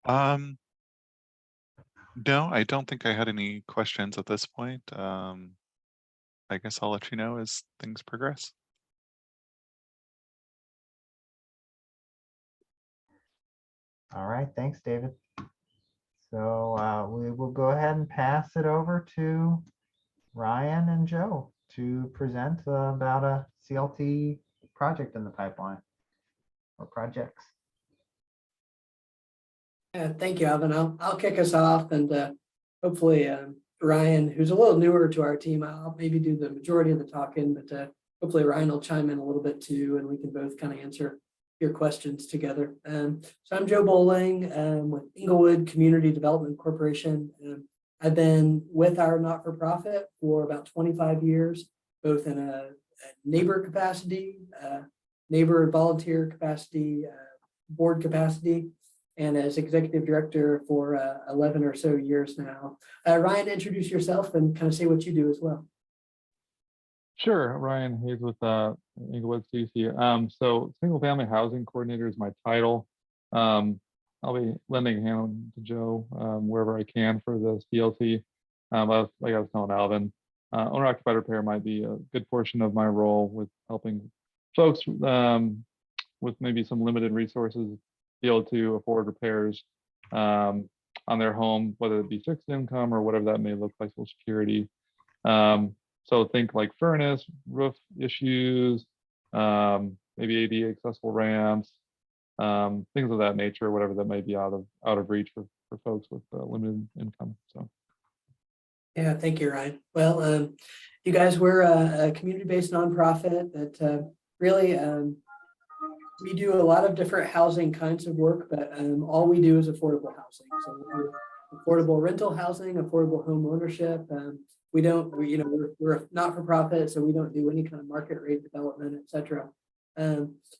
Um, no, I don't think I had any questions at this point. I guess I'll let you know as things progress. All right, thanks, David. So we will go ahead and pass it over to Ryan and Joe to present about a CLT project in the pipeline or projects. Thank you, Alvin. I'll kick us off, and hopefully Ryan, who's a little newer to our team, I'll maybe do the majority of the talking, but hopefully Ryan will chime in a little bit too, and we can both kind of answer your questions together. So I'm Joe Bowling with Inglewood Community Development Corporation. I've been with our not-for-profit for about 25 years, both in a neighbor capacity, neighbor volunteer capacity, board capacity, and as executive director for 11 or so years now. Ryan, introduce yourself and kind of say what you do as well. Sure, Ryan Hayes with Inglewood CC. So single family housing coordinator is my title. I'll be lending a hand to Joe wherever I can for the CLT. Like I was telling Alvin, owner occupied repair might be a good portion of my role with helping folks with maybe some limited resources be able to afford repairs on their home, whether it be fixed income or whatever that may look like, Social Security. So think like furnace, roof issues, maybe ADA accessible ramps, things of that nature, whatever that may be out of reach for folks with limited income. So. Yeah, thank you, Ryan. Well, you guys, we're a community-based nonprofit that really we do a lot of different housing kinds of work, but all we do is affordable housing. So we do affordable rental housing, affordable home ownership. We're not for profit, so we don't do any kind of market rate development, etc.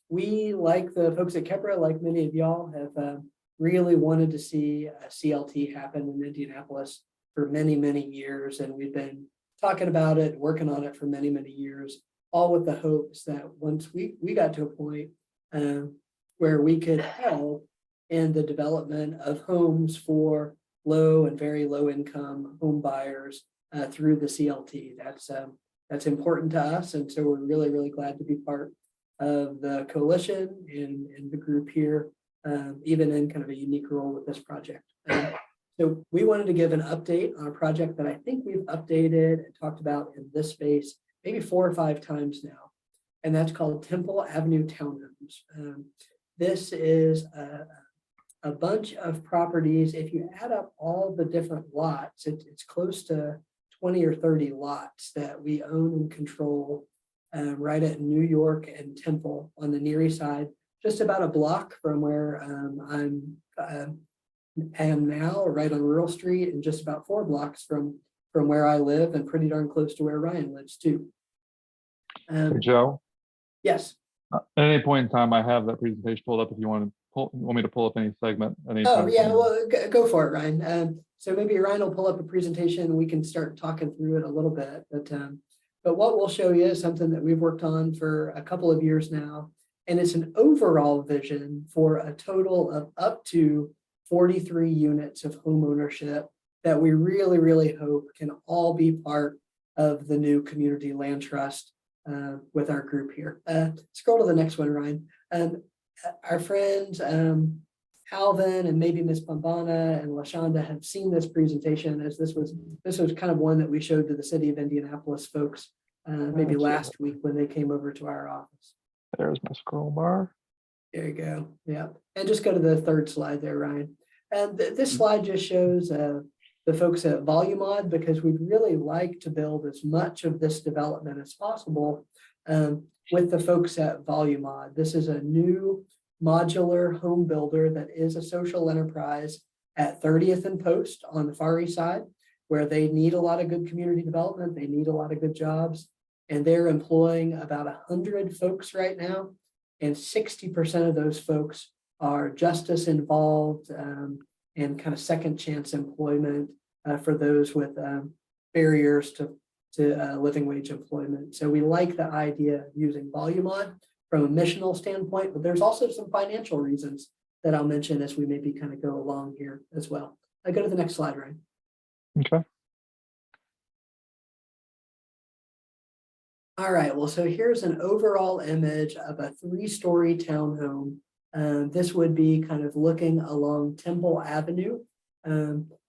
We, like the folks at Kepra, like many of y'all, have really wanted to see a CLT happen in Indianapolis for many, many years, and we've been talking about it, working on it for many, many years, all with the hopes that once we got to a point where we could help in the development of homes for low and very low income home buyers through the CLT. That's important to us, and so we're really, really glad to be part of the coalition and the group here, even in kind of a unique role with this project. So we wanted to give an update on a project that I think we've updated and talked about in this space maybe 4 or 5 times now, and that's called Temple Avenue Townhomes. This is a bunch of properties. If you add up all the different lots, it's close to 20 or 30 lots that we own and control right at New York and Temple on the Near East Side, just about a block from where I am now, right on Rural Street, and just about 4 blocks from where I live, and pretty darn close to where Ryan lives too. Joe? Yes. At any point in time, I have that presentation pulled up if you want me to pull up any segment. Oh, yeah, well, go for it, Ryan. So maybe Ryan will pull up a presentation and we can start talking through it a little bit. But what we'll show you is something that we've worked on for a couple of years now. And it's an overall vision for a total of up to 43 units of home ownership that we really, really hope can all be part of the new community land trust with our group here. Scroll to the next one, Ryan. Our friends Alvin and maybe Miss Bombana and LaShonda have seen this presentation, as this was kind of one that we showed to the city of Indianapolis folks maybe last week when they came over to our office. There's my scroll bar. There you go. Yeah, and just go to the 3rd slide there, Ryan. And this slide just shows the folks at Volumod, because we'd really like to build as much of this development as possible with the folks at Volumod. This is a new modular home builder that is a social enterprise at 30th and Post on the Far East Side, where they need a lot of good community development. They need a lot of good jobs, and they're employing about 100 folks right now, and 60% of those folks are justice involved and kind of second chance employment for those with barriers to living wage employment. So we like the idea of using Volumod from a missional standpoint, but there's also some financial reasons that I'll mention as we maybe kind of go along here as well. I go to the next slide, Ryan. Okay. All right, well, so here's an overall image of a 3-story townhome. This would be kind of looking along Temple Avenue,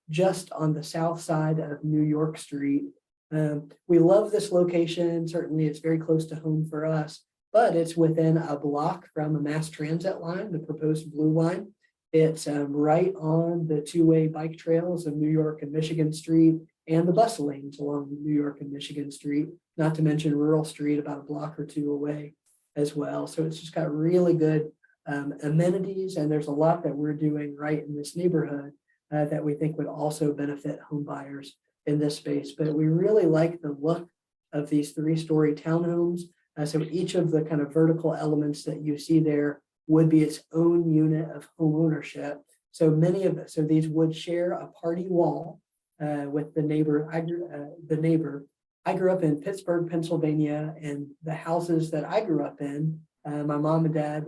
just on the south side of New York Street. We love this location. Certainly, it's very close to home for us, but it's within a block from a mass transit line, the proposed blue line. It's right on the 2-way bike trails of New York and Michigan Street and the bus lanes along New York and Michigan Street, not to mention Rural Street about a block or two away as well. So it's just got really good amenities, and there's a lot that we're doing right in this neighborhood that we think would also benefit home buyers in this space. But we really like the look of these 3-story townhomes. So each of the kind of vertical elements that you see there would be its own unit of home ownership. So these would share a party wall with the neighbor. I grew up in Pittsburgh, Pennsylvania, and the houses that I grew up in, my mom and dad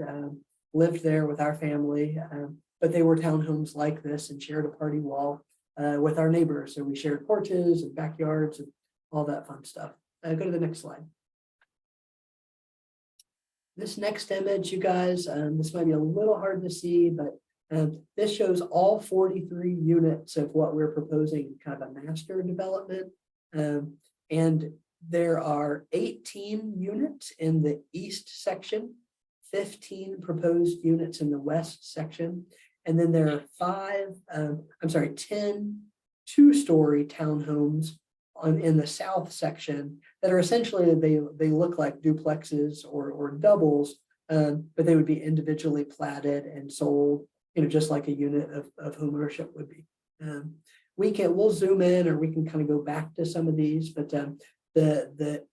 lived there with our family, but they were townhomes like this and shared a party wall with our neighbors. So we shared porches and backyards and all that fun stuff. Go to the next slide. This next image, you guys, this might be a little hard to see, but this shows all 43 units of what we're proposing in kind of a master development. And there are 18 units in the east section, 15 proposed units in the west section. And then there are 10 2-story townhomes in the south section that are essentially, they look like duplexes or doubles, but they would be individually platted and sold, just like a unit of home ownership would be. We'll zoom in, or we can kind of go back to some of these, but the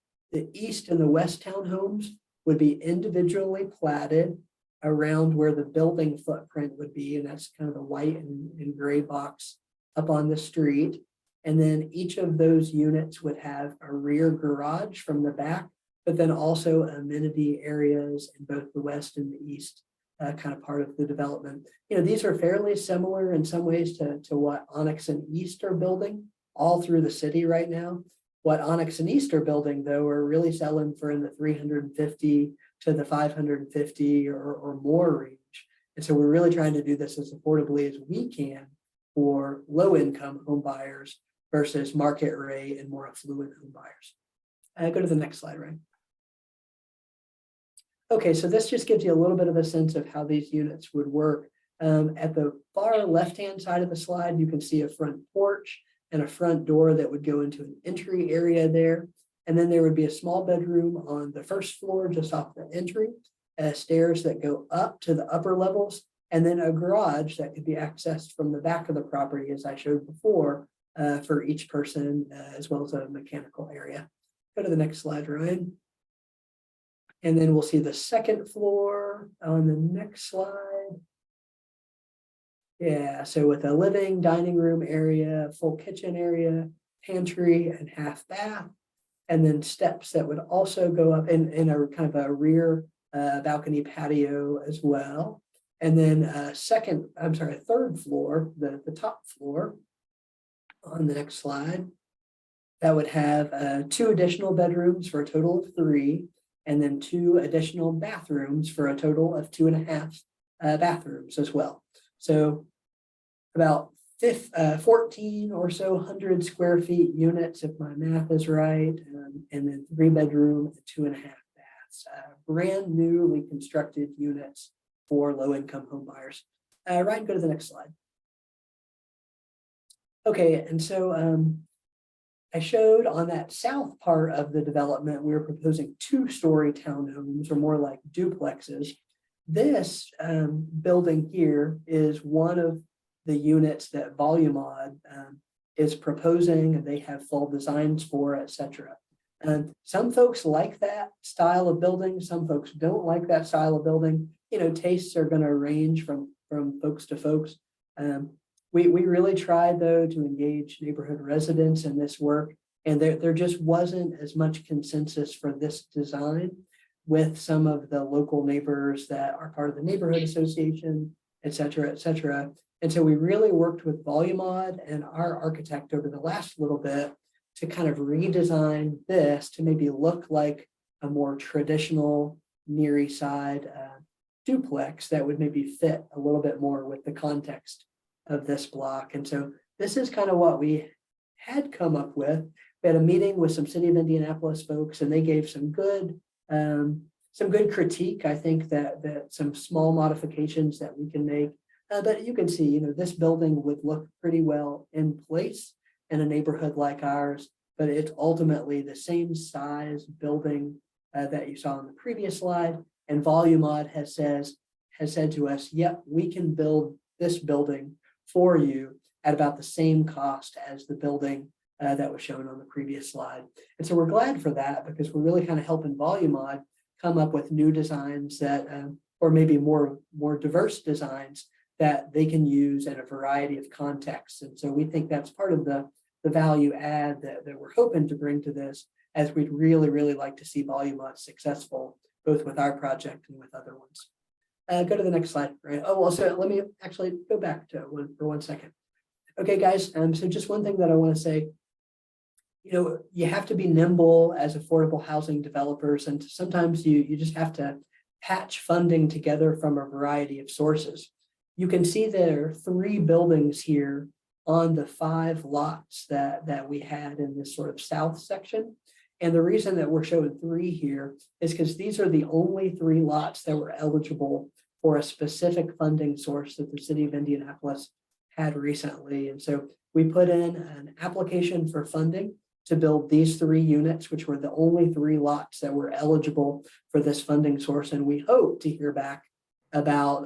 east and the west townhomes would be individually platted around where the building footprint would be, and that's kind of the white and gray box up on the street. And then each of those units would have a rear garage from the back, but then also amenity areas in both the west and the east, kind of part of the development. These are fairly similar in some ways to what Onyx and East are building all through the city right now. What Onyx and East are building, though, are really selling for in the 350 to the 550 or more range. And so we're really trying to do this as affordably as we can for low-income home buyers versus market rate and more affluent home buyers. Go to the next slide, Ray. Okay, so this just gives you a little bit of a sense of how these units would work. At the far left-hand side of the slide, you can see a front porch and a front door that would go into an entry area there. And then there would be a small bedroom on the first floor just off the entry, stairs that go up to the upper levels, and then a garage that could be accessed from the back of the property, as I showed before, for each person, as well as a mechanical area. Go to the next slide, Ryan. And then we'll see the second floor on the next slide. Yeah, so with a living, dining room area, full kitchen area, pantry, and half bath, and then steps that would also go up in a kind of a rear balcony patio as well. And then third floor, the top floor on the next slide, that would have 2 additional bedrooms for a total of 3, and then 2 additional bathrooms for a total of 2.5 bathrooms as well. So about 14 or so 100 square feet units, if my math is right, and then 3 bedroom, 2.5 baths, brand newly constructed units for low-income home buyers. Ryan, go to the next slide. Okay, and so I showed on that south part of the development, we were proposing 2-story townhomes, or more like duplexes. This building here is one of the units that Volumod is proposing, and they have full designs for, etc. And some folks like that style of building, some folks don't like that style of building. Tastes are going to range from folks to folks. We really tried, though, to engage neighborhood residents in this work, and there just wasn't as much consensus for this design with some of the local neighbors that are part of the neighborhood association et cetera, et cetera. And so we really worked with Volumod and our architect over the last little bit to kind of redesign this to maybe look like a more traditional Near East Side duplex that would maybe fit a little bit more with the context of this block. And so this is kind of what we had come up with. We had a meeting with some City of Indianapolis folks, and they gave some good critique. I think that some small modifications that we can make. But you can see, you know, this building would look pretty well in place in a neighborhood like ours, but it's ultimately the same size building that you saw on the previous slide. And Volumod has said to us, yep, we can build this building for you at about the same cost as the building that was shown on the previous slide. And so we're glad for that, because we're really kind of helping Volumod come up with new designs that, or maybe more diverse designs that they can use in a variety of contexts. And so we think that's part of the value add that we're hoping to bring to this, as we'd really like to see Volumod successful, both with our project and with other ones. Go to the next slide. Right. Oh, well, so let me actually go back to one for 1 second. Okay, guys. So just one thing that I want to say, you know, you have to be nimble as affordable housing developers, and sometimes you just have to patch funding together from a variety of sources. You can see there are 3 buildings here on the 5 lots that we had in this sort of south section. And the reason that we're showing 3 here is because these are the only 3 lots that were eligible for a specific funding source that the City of Indianapolis had recently. And so we put in an application for funding to build these 3 units, which were the only 3 lots that were eligible for this funding source. And we hope to hear back about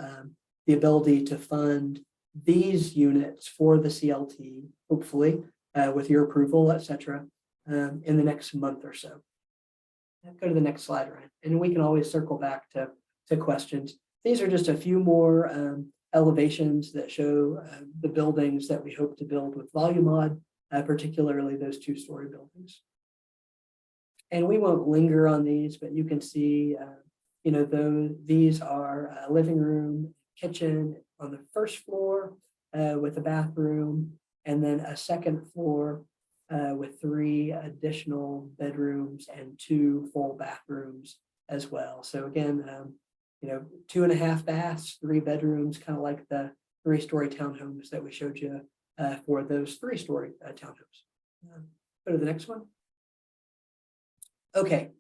the ability to fund these units for the CLT, hopefully with your approval, et cetera, in the next month or so. Go to the next slide, Ryan, and we can always circle back to questions. These are just a few more elevations that show the buildings that we hope to build with Volumod, particularly those 2-story buildings. And we won't linger on these, but you can see, you know, these are a living room, kitchen on the first floor with a bathroom, and then a second floor with 3 additional bedrooms and 2 full bathrooms as well. So again, you know, 2.5 baths, 3 bedrooms, kind of like the 3-story townhomes that we showed you for those 3-story townhomes. Go to the next one. Okay,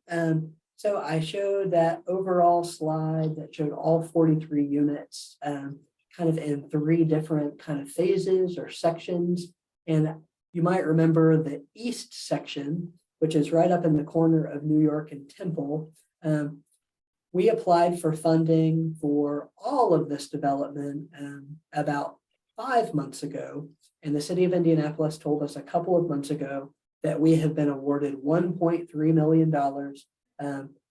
so I showed that overall slide that showed all 43 units kind of in 3 different kind of phases or sections. And you might remember the east section, which is right up in the corner of New York and Temple. We applied for funding for all of this development about 5 months ago. And the City of Indianapolis told us a couple of months ago that we have been awarded $1.3 million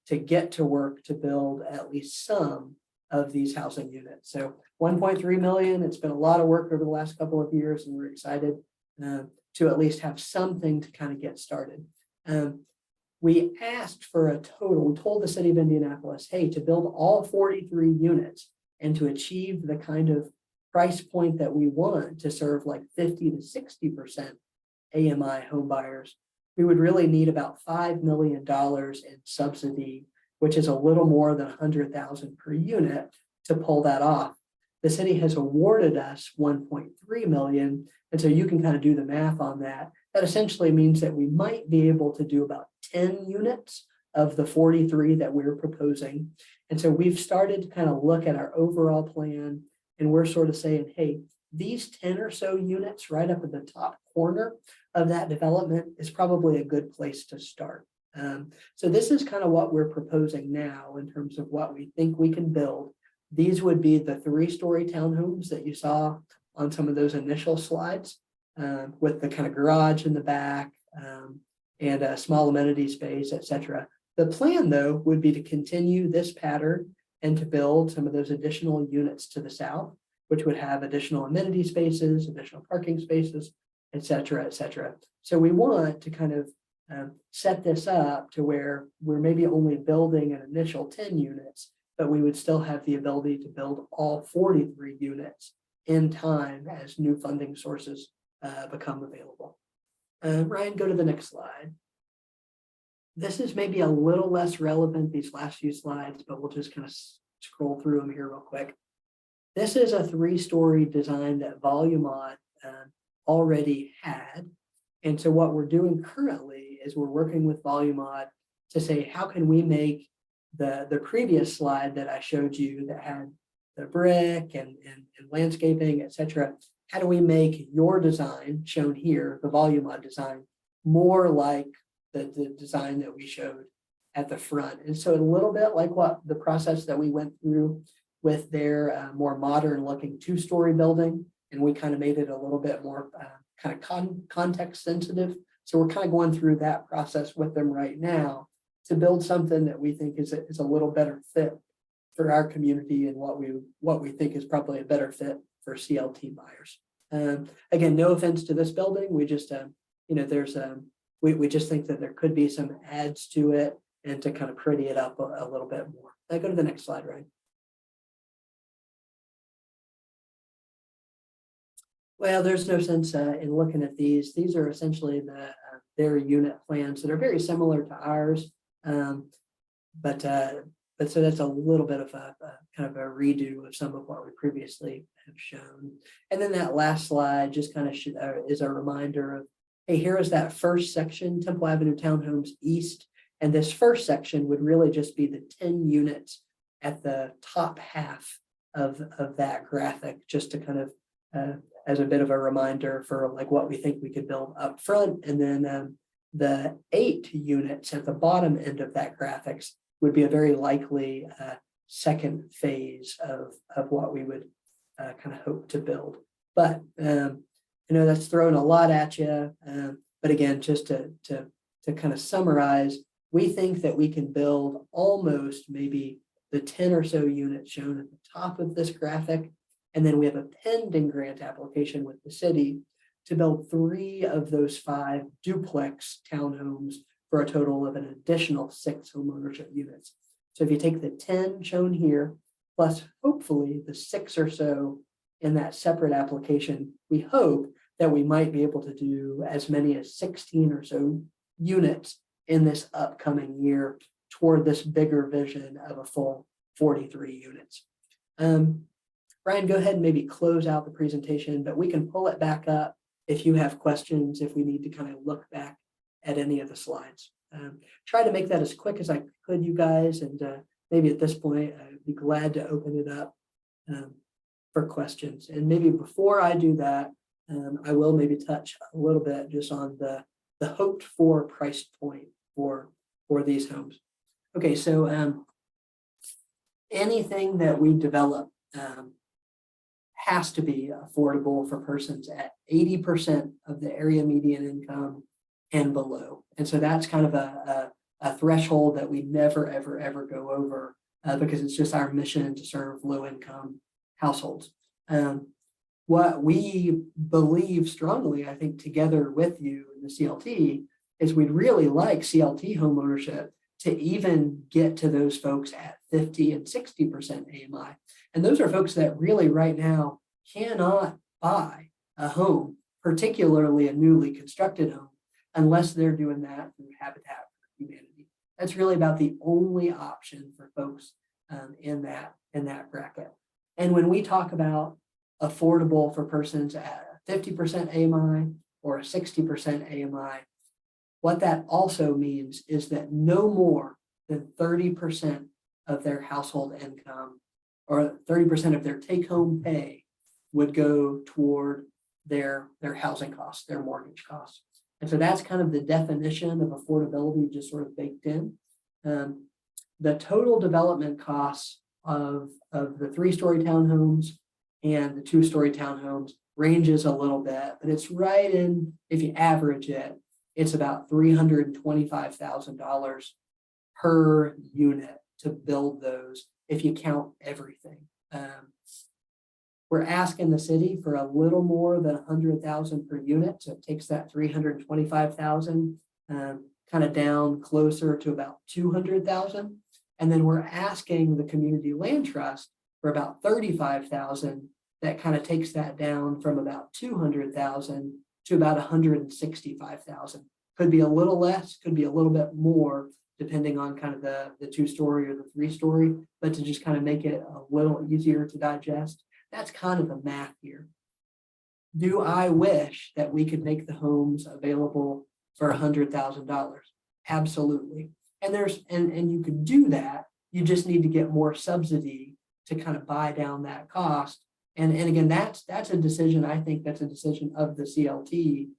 to get to work to build at least some of these housing units. So 1.3 million, it's been a lot of work over the last couple of years, and we're excited to at least have something to kind of get started. We asked for a total, we told the City of Indianapolis, hey, to build all 43 units and to achieve the kind of price point that we want to serve like 50 to 60% AMI home buyers, we would really need about $5 million in subsidy, which is a little more than $100,000 per unit to pull that off. The city has awarded us 1.3 million. And so you can kind of do the math on that. That essentially means that we might be able to do about 10 units of the 43 that we're proposing. And so we've started to kind of look at our overall plan, and we're sort of saying, hey, these 10 or so units right up at the top corner of that development is probably a good place to start. So this is kind of what we're proposing now in terms of what we think we can build. These would be the 3-story townhomes that you saw on some of those initial slides with the kind of garage in the back and a small amenity space, et cetera. The plan, though, would be to continue this pattern and to build some of those additional units to the south, which would have additional amenity spaces, additional parking spaces, et cetera, et cetera. So we want to kind of set this up to where we're maybe only building an initial 10 units, but we would still have the ability to build all 43 units in time as new funding sources become available. Ryan, go to the next slide. This is maybe a little less relevant, these last few slides, but we'll just kind of scroll through them here real quick. This is a 3-story design that Volumod already had. And so what we're doing currently is we're working with Volumod to say, how can we make the previous slide that I showed you that had the brick and landscaping, et cetera, how do we make your design shown here, the Volumod design, more like the design that we showed at the front? And so a little bit like what the process that we went through with their more modern looking 2-story building, and we kind of made it a little bit more kind of context sensitive. So we're kind of going through that process with them right now to build something that we think is a little better fit for our community and what we think is probably a better fit for CLT buyers. Again, no offense to this building. We just, there's we just think that there could be some adds to it and to kind of pretty it up a little bit more. Go to the next slide, Ryan. Well, there's no sense in looking at these. These are essentially their unit plans that are very similar to ours, but so that's a little bit of a kind of a redo of some of what we previously have shown. And then that last slide just kind of is a reminder of, hey, here is that first section, Temple Avenue Townhomes East, and this first section would really just be the 10 units at the top half of that graphic, just to kind of as a bit of a reminder for like what we think we could build up front. And then the 8 units at the bottom end of that graphics would be a very likely second phase of what we would kind of hope to build. But that's throwing a lot at you. But again, just to kind of summarize, we think that we can build almost maybe the 10 or so units shown at the top of this graphic. And then we have a pending grant application with the city to build 3 of those 5 duplex townhomes for a total of an additional 6 homeownership units. So if you take the 10 shown here, plus hopefully the 6 or so in that separate application, we hope that we might be able to do as many as 16 or so units in this upcoming year toward this bigger vision of a full 43 units. Ryan, go ahead and maybe close out the presentation, but we can pull it back up if you have questions, if we need to kind of look back at any of the slides. Try to make that as quick as I could, you guys, and maybe at this point, I'd be glad to open it up for questions. And maybe before I do that, I will maybe touch a little bit just on the hoped for price point for these homes. Okay, so anything that we develop has to be affordable for persons at 80% of the area median income and below. And so that's kind of a threshold that we never, ever, ever go over because it's just our mission to serve low income households. What we believe strongly, I think, together with you in the CLT, is we'd really like CLT homeownership to even get to those folks at 50 and 60% AMI. And those are folks that really right now cannot buy a home, particularly a newly constructed home, unless they're doing that through Habitat for Humanity. That's really about the only option for folks in that bracket. And when we talk about affordable for persons at 50% AMI or a 60% AMI, what that also means is that no more than 30% of their household income or 30% of their take-home pay would go toward their housing costs, their mortgage costs. And so that's kind of the definition of affordability just sort of baked in. The total development costs of the 3-story townhomes and the 2-story townhomes ranges a little bit, but it's right in, if you average it, it's about $325,000 per unit to build those if you count everything. We're asking the city for a little more than $100,000 per unit, so it takes that $325,000 kind of down closer to about $200,000. And then we're asking the community land trust for about 35,000. That kind of takes that down from about 200,000 to about 165,000. Could be a little less, could be a little bit more, depending on kind of the 2-story or the 3-story, but to just kind of make it a little easier to digest. That's kind of the math here. Do I wish that we could make the homes available for $100,000? Absolutely. And and you could do that. You just need to get more subsidy to kind of buy down that cost. And again, that's a decision. I think that's a decision of the CLT.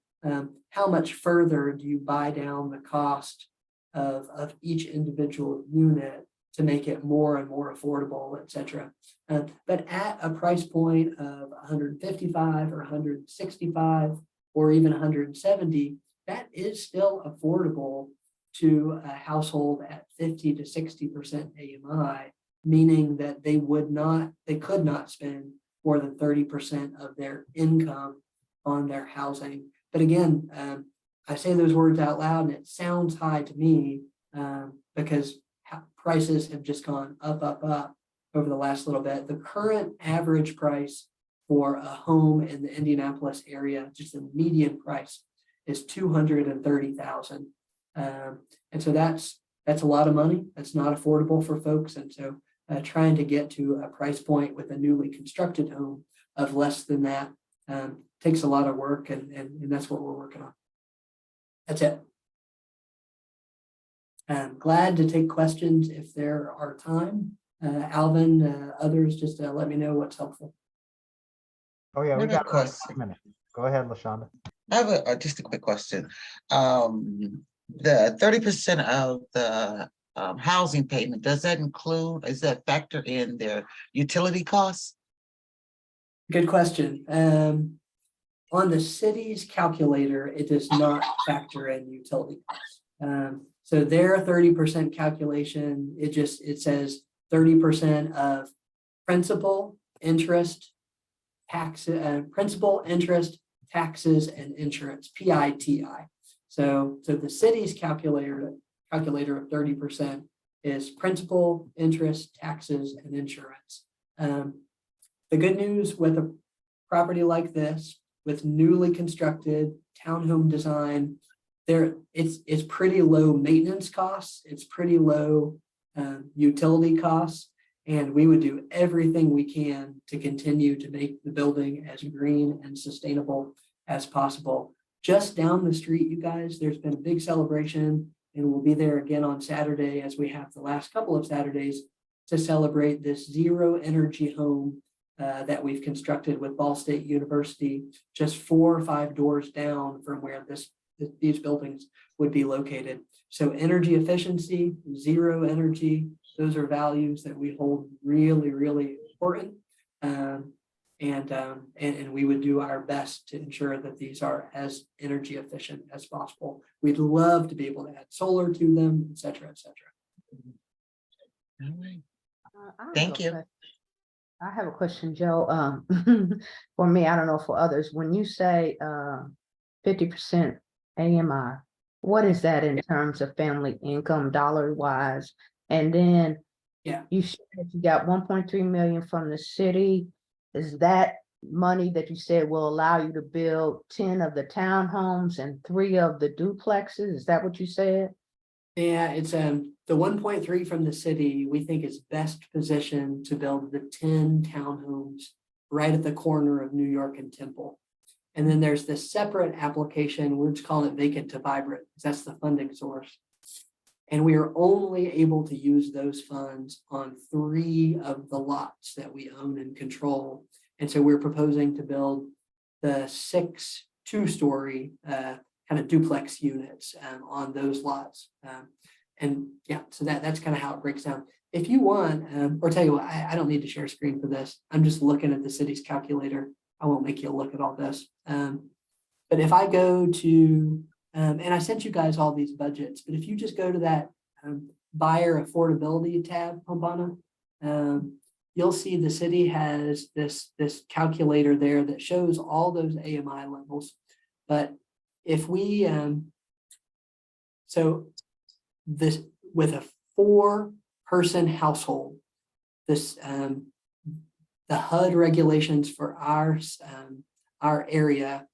How much further do you buy down the cost of each individual unit to make it more and more affordable, et cetera. But at a price point of 155 or 165 or even 170, that is still affordable to a household at 50 to 60% AMI, meaning that they could not spend more than 30% of their income on their housing. But again, I say those words out loud and it sounds high to me because prices have just gone up over the last little bit. The current average price for a home in the Indianapolis area, just the median price, is $230,000. And so that's a lot of money. That's not affordable for folks. And so trying to get to a price point with a newly constructed home of less than that takes a lot of work, and that's what we're working on. That's it. I'm glad to take questions if there are time. Alvin, others, just let me know what's helpful. Oh yeah, we Another got about question. 5 minutes. Go ahead, LaShonda. I have just a quick question. The 30% of the housing payment, does that factor in their utility costs? Good question. On the city's calculator, it does not factor in utility costs. So their 30% calculation, it says 30% of principal, interest, taxes, and insurance, PITI. So the city's calculator of 30% is principal, interest, taxes, and insurance. The good news with a property like this, with newly constructed townhome design, it's pretty low maintenance costs, it's pretty low utility costs, and we would do everything we can to continue to make the building as green and sustainable as possible. Just down the street, you guys, there's been a big celebration, and we'll be there again on Saturday, as we have the last couple of Saturdays, to celebrate this zero energy home that we've constructed with Ball State University, just 4 or 5 doors down from where these buildings would be located. So energy efficiency, zero energy, those are values that we hold really, really important. And we would do our best to ensure that these are as energy efficient as possible. We'd love to be able to add solar to them, et cetera, et cetera. All right. I Thank you. I have a question, Joe. For me, I don't know for others. When you say 50% AMI, what is that in terms of family income dollar wise? And then you said you got 1.3 million from the city. Is that money that you said will allow you to build 10 of the townhomes and 3 of the duplexes? Is that what you said? Yeah, it's the 1.3 from the city, we think is best positioned to build the 10 townhomes right at the corner of New York and Temple. And then there's this separate application, we're just calling it vacant to vibrant, because that's the funding source. And we are only able to use those funds on 3 of the lots that we own and control. And so we're proposing to build the 6 2-story kind of duplex units on those lots. And yeah, so that's kind of how it breaks down. If you want, or tell you what, I don't need to share a screen for this. I'm just looking at the city's calculator. I won't make you look at all this. But if I go to, and I sent you guys all these budgets, but if you just go to that buyer affordability tab, Pompana, you'll see the city has this calculator there that shows all those AMI levels. But if we, so this with a 4 person household. This the HUD regulations for our area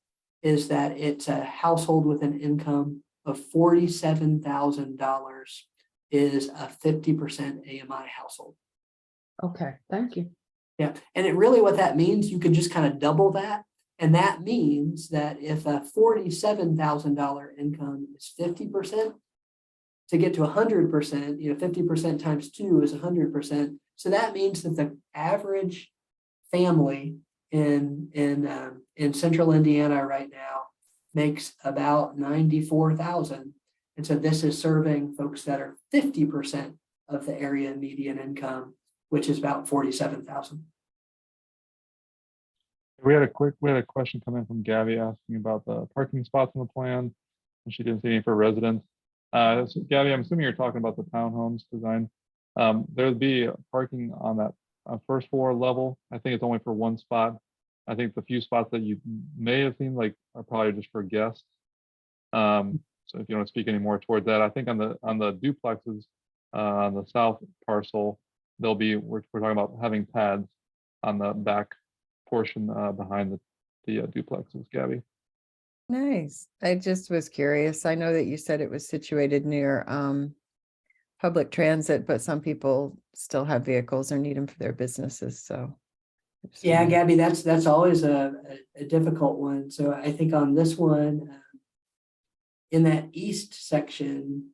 is that it's a household with an income of $47,000 is a 50% AMI household. Okay, thank you. Yeah, and it really what that means, you could just kind of double that. And that means that if a $47,000 income is 50%, to get to 100%, 50% times 2 is 100%. So that means that the average family in central Indiana right now makes about 94,000. And so this is serving folks that are 50% of the area median income, which is about 47,000. We had a question come in from Gabby asking about the parking spots on the plan, and she didn't see any for residents. So Gabby, I'm assuming you're talking about the townhomes design. There'll be parking on that first floor level. I think it's only for one spot. I think the few spots that you may have seen are probably just for guests. So if you want to speak any more towards that, I think on the duplexes on the south parcel, we're talking about having pads on the back portion behind the duplexes, Gabby. Nice. I just was curious. I know that you said it was situated near public transit, but some people still have vehicles or need them for their businesses. So Yeah, Gabby, that's always a difficult one. So I think on this one, in that east section,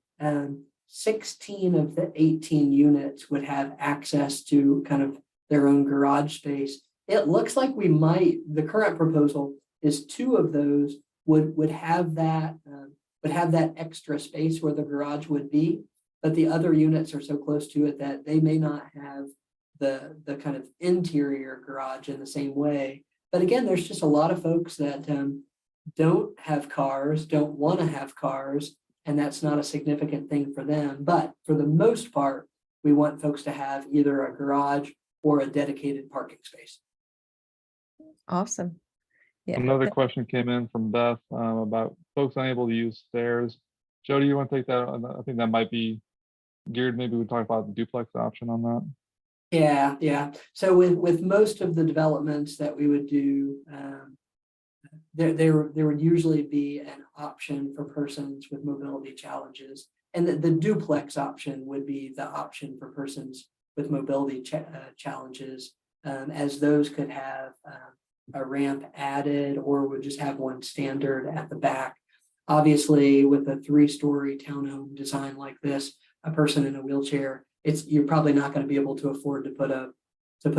16 of the 18 units would have access to kind of their own garage space. It looks like the current proposal is 2 of those would have that extra space where the garage would be, but the other units are so close to it that they may not have the kind of interior garage in the same way. But again, there's just a lot of folks that don't have cars, don't want to have cars, and that's not a significant thing for them. But for the most part, we want folks to have either a garage or a dedicated parking space. awesome. Yeah. Another question came in from Beth about folks unable to use stairs. Joe, do you want to take that? I think that might be geared. Maybe we talk about the duplex option on that. Yeah. So with most of the developments that we would do, there would usually be an option for persons with mobility challenges, and the duplex option would be the option for persons with mobility challenges, as those could have a ramp added or would just have one standard at the back. Obviously, with a 3-story townhome design like this, a person in a wheelchair, you're probably not going to be able to afford to put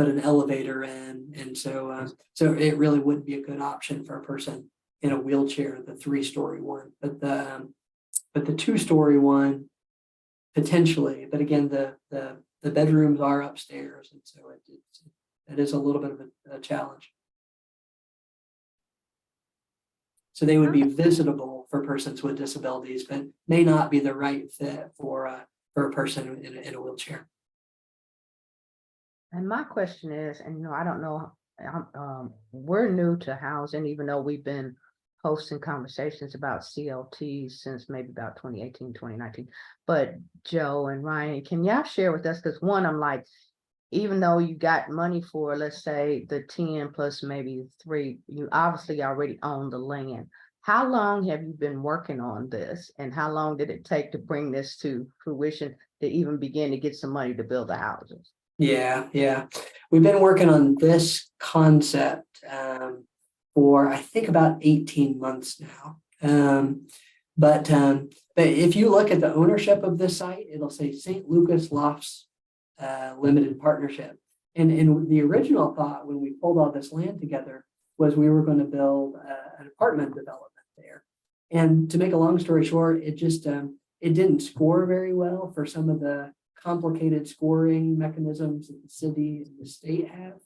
an elevator in, and so it really wouldn't be a good option for a person in a wheelchair, the 3-story one. But the 2-story one potentially. But again, the bedrooms are upstairs, and so it is a little bit of a challenge. So they would be visitable for persons with disabilities, but may not be the right fit for a person in a wheelchair. And my question is, and I don't know, we're new to housing, even though we've been hosting conversations about CLTs since maybe about 2018, 2019. But Joe and Ryan, can y'all share with us? Because one, I'm like, even though you got money for, let's say, the 10 plus maybe 3, you obviously already own the land. How long have you been working on this? And how long did it take to bring this to fruition to even begin to get some money to build the houses? Yeah. We've been working on this concept for, I think, about 18 months now. But if you look at the ownership of this site, it'll say St. Lucas Lofts Limited Partnership. And the original thought when we pulled all this land together was we were going to build an apartment development there. And to make a long story short, it just it didn't score very well for some of the complicated scoring mechanisms that the city and the state have.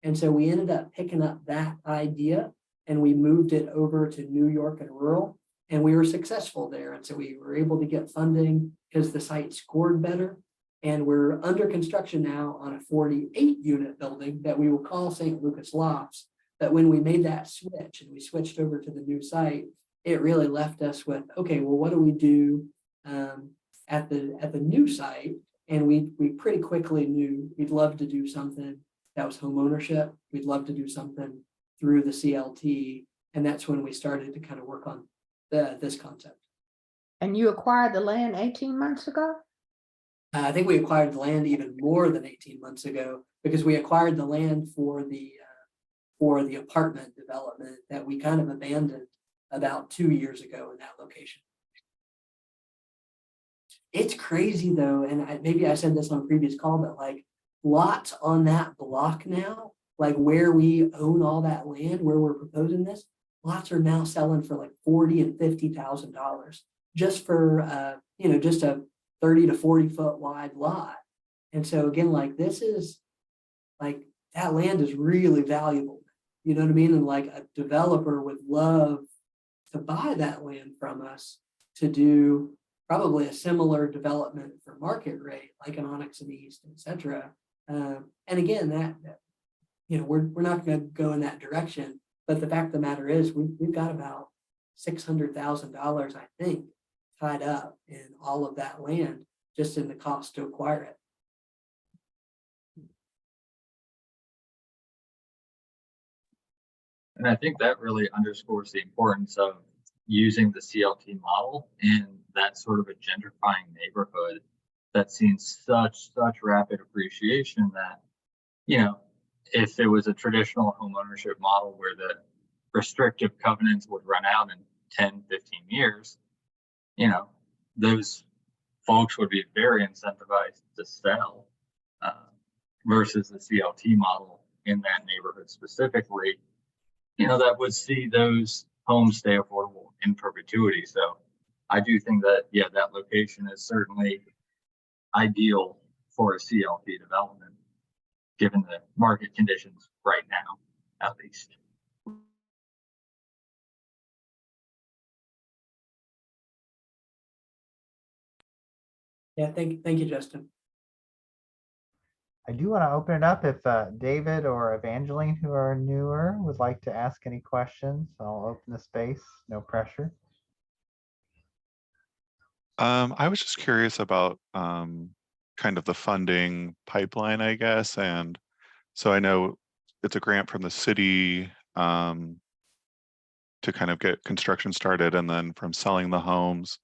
And so we ended up picking up that idea and we moved it over to New York and rural, and we were successful there. And so we were able to get funding because the site scored better. And we're under construction now on a 48 unit building that we will call St. Lucas Lofts. But when we made that switch and we switched over to the new site, it really left us with, okay, well, what do we do at the new site? And we pretty quickly knew we'd love to do something that was home ownership. We'd love to do something through the CLT. And that's when we started to kind of work on this concept. And you acquired the land 18 months ago? I think we acquired the land even more than 18 months ago, because we acquired the land for the apartment development that we kind of abandoned about 2 years ago in that location. It's crazy though, and maybe I said this on a previous call, but like lots on that block now, like where we own all that land, where we're proposing this, lots are now selling for like $40,000 and $50,000 just for just a 30 to 40 foot wide lot. And so again, like this is like that land is really valuable. You know what I mean? And like a developer would love to buy that land from us to do probably a similar development for market rate, like an Onyx and East, et cetera. And again, that we're not going to go in that direction. But the fact of the matter is, we've got about $600,000, I think, tied up in all of that land, just in the cost to acquire it. And I think that really underscores the importance of using the CLT model in that sort of a gentrifying neighborhood that's seen such rapid appreciation that, if it was a traditional homeownership model where the restrictive covenants would run out in 10, 15 years, those folks would be very incentivized to sell versus the CLT model in that neighborhood specifically, that would see those homes stay affordable in perpetuity. So I do think that, that location is certainly ideal for a CLT development, given the market conditions right now, at least. Yeah, thank you, Justin. I do want to open it up if David or Evangeline, who are newer, would like to ask any questions. I'll open the space, no pressure. I was just curious about kind of the funding pipeline, I guess. And so I know it's a grant from the city to kind of get construction started, and then from selling the homes.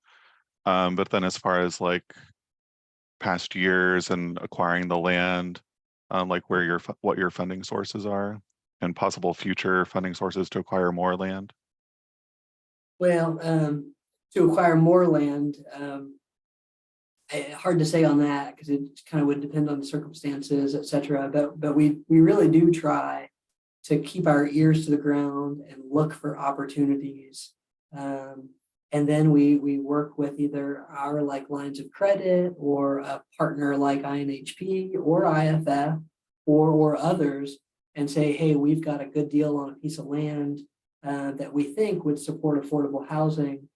But then as far as like past years and acquiring the land, like what your funding sources are and possible future funding sources to acquire more land? Well, to acquire more land, hard to say on that because it kind of would depend on the circumstances, et cetera. But we really do try to keep our ears to the ground and look for opportunities. And then we work with either our like lines of credit or a partner like INHP or IFF or others and say, hey, we've got a good deal on a piece of land that we think would support affordable housing.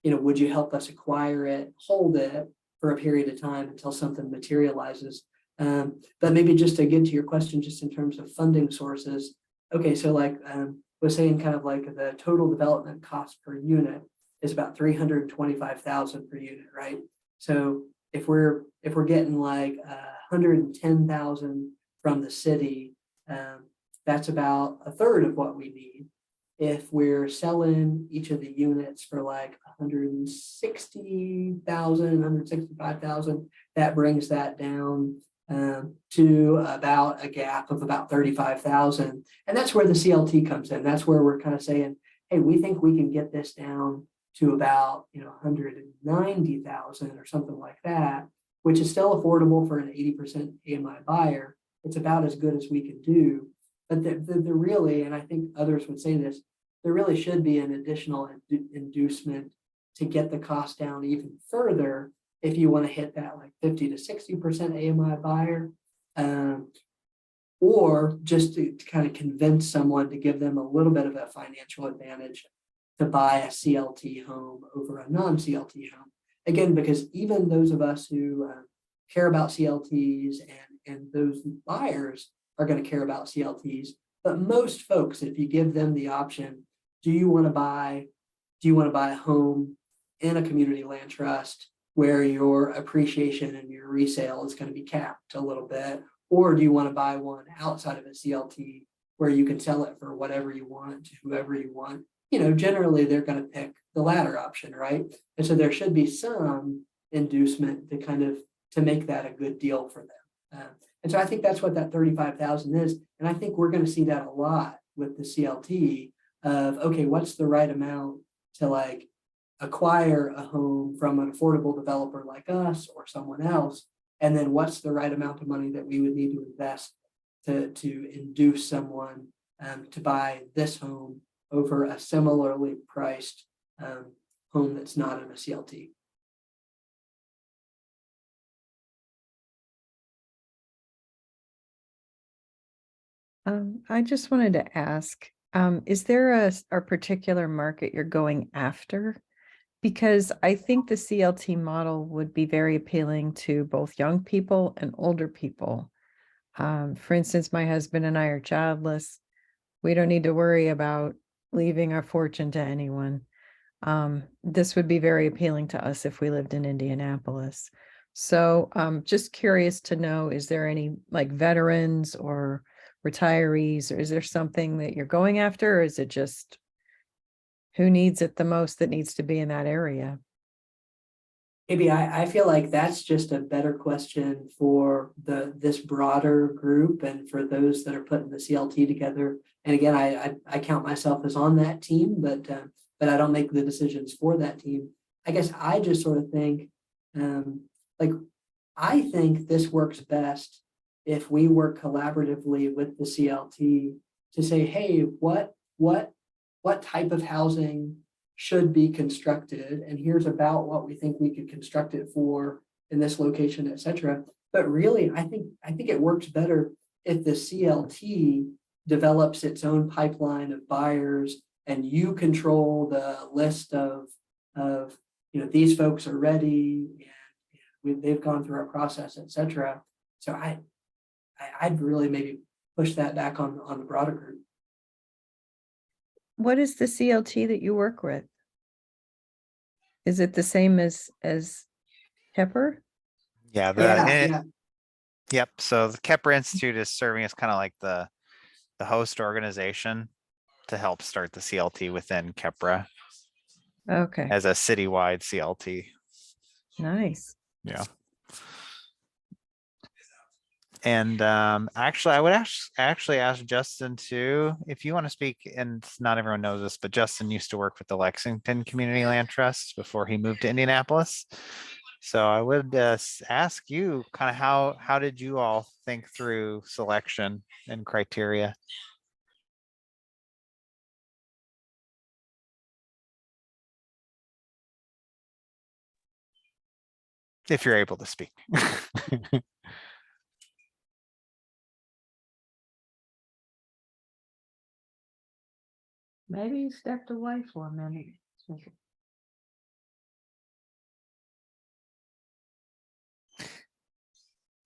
Would you help us acquire it, hold it for a period of time until something materializes? But maybe just to get to your question, just in terms of funding sources. Okay, so like was saying kind of like the total development cost per unit is about $325,000 per unit, right? So if we're getting like $110,000 from the city, that's about a third of what we need. If we're selling each of the units for like $160,000, $165,000, that brings that down to about a gap of about $35,000. And that's where the CLT comes in. That's where we're kind of saying, hey, we think we can get this down to about $190,000 or something like that, which is still affordable for an 80% AMI buyer. It's about as good as we can do. But there really, and I think others would say this, there really should be an additional inducement to get the cost down even further if you want to hit that like 50 to 60% AMI buyer, or just to kind of convince someone to give them a little bit of a financial advantage to buy a CLT home over a non-CLT home. Again, because even those of us who care about CLTs and those buyers are going to care about CLTs, but most folks, if you give them the option, do you want to buy a home in a community land trust where your appreciation and your resale is going to be capped a little bit? Or do you want to buy one outside of a CLT where you can sell it for whatever you want to whoever you want? You know, generally they're going to pick the latter option, right? And so there should be some inducement to kind of to make that a good deal for them. And so I think that's what that 35,000 is. And I think we're going to see that a lot with the CLT of, okay, what's the right amount to like acquire a home from an affordable developer like us or someone else? And then what's the right amount of money that we would need to invest to induce someone to buy this home over a similarly priced home that's not in a CLT? I just wanted to ask, is there a particular market you're going after? Because I think the CLT model would be very appealing to both young people and older people. For instance, my husband and I are childless. We don't need to worry about leaving our fortune to anyone. This would be very appealing to us if we lived in Indianapolis. So just curious to know, is there any like veterans or retirees, or is there something that you're going after, or is it just who needs it the most that needs to be in that area? Maybe I feel like that's just a better question for this broader group and for those that are putting the CLT together. And again, I count myself as on that team, but I don't make the decisions for that team. I guess I just sort of think, like, I think this works best if we work collaboratively with the CLT to say, hey, what type of housing should be constructed, and here's about what we think we could construct it for in this location, etc. But really, I think it works better if the CLT develops its own pipeline of buyers and you control the list of you know, these folks are ready and they've gone through our process, etc. So I'd really maybe push that back on the broader group. What is the CLT that you work with? Is it the same as Pepper? Yeah, Yeah. yep. So the Kepler Institute is serving as kind of like the host organization to help start the CLT within Kepra Okay, as a citywide CLT. nice. Yeah. And actually, I would actually ask Justin too, if you want to speak, and not everyone knows this, but Justin used to work with the Lexington Community Land Trust before he moved to Indianapolis. So I would ask you kind of how did you all think through selection and criteria? If you're able to speak. Maybe you stepped away for a minute.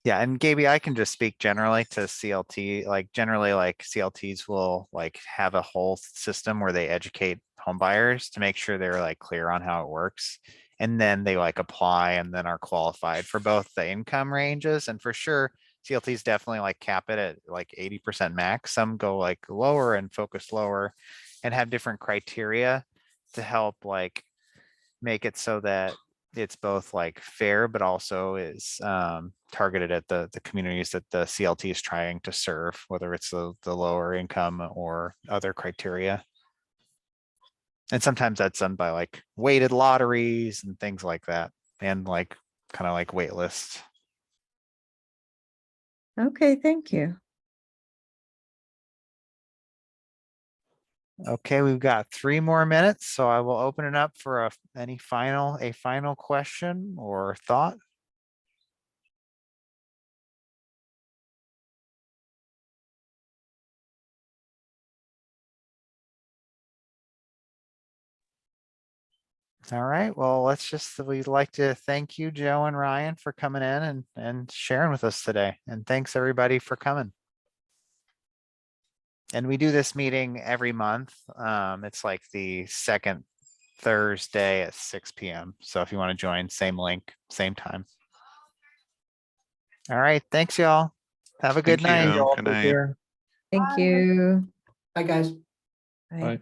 Yeah, and Gaby, I can just speak generally to CLT. Like generally, like CLTs will like have a whole system where they educate home buyers to make sure they're like clear on how it works. And then they like apply and then are qualified for both the income ranges. And for sure, CLTs definitely like cap it at like 80% max. Some go like lower and focus lower and have different criteria to help like make it so that it's both like fair, but also is targeted at the communities that the CLT is trying to serve, whether it's the lower income or other criteria. And sometimes that's done by like weighted lotteries and things like that, and like kind of like wait lists. Okay, thank you. Okay, we've got 3 more minutes, so I will open it up for a final question or thought. All right, well, we'd like to thank you, Joe and Ryan, for coming in and sharing with us today. And thanks everybody for coming. And we do this meeting every month. It's like the second Thursday at 6 PM. So if you want to join, same link, same time. All right, thanks y'all. Have a good Thank night. you. Good night. Thank you. Hi, guys. Bye. Right.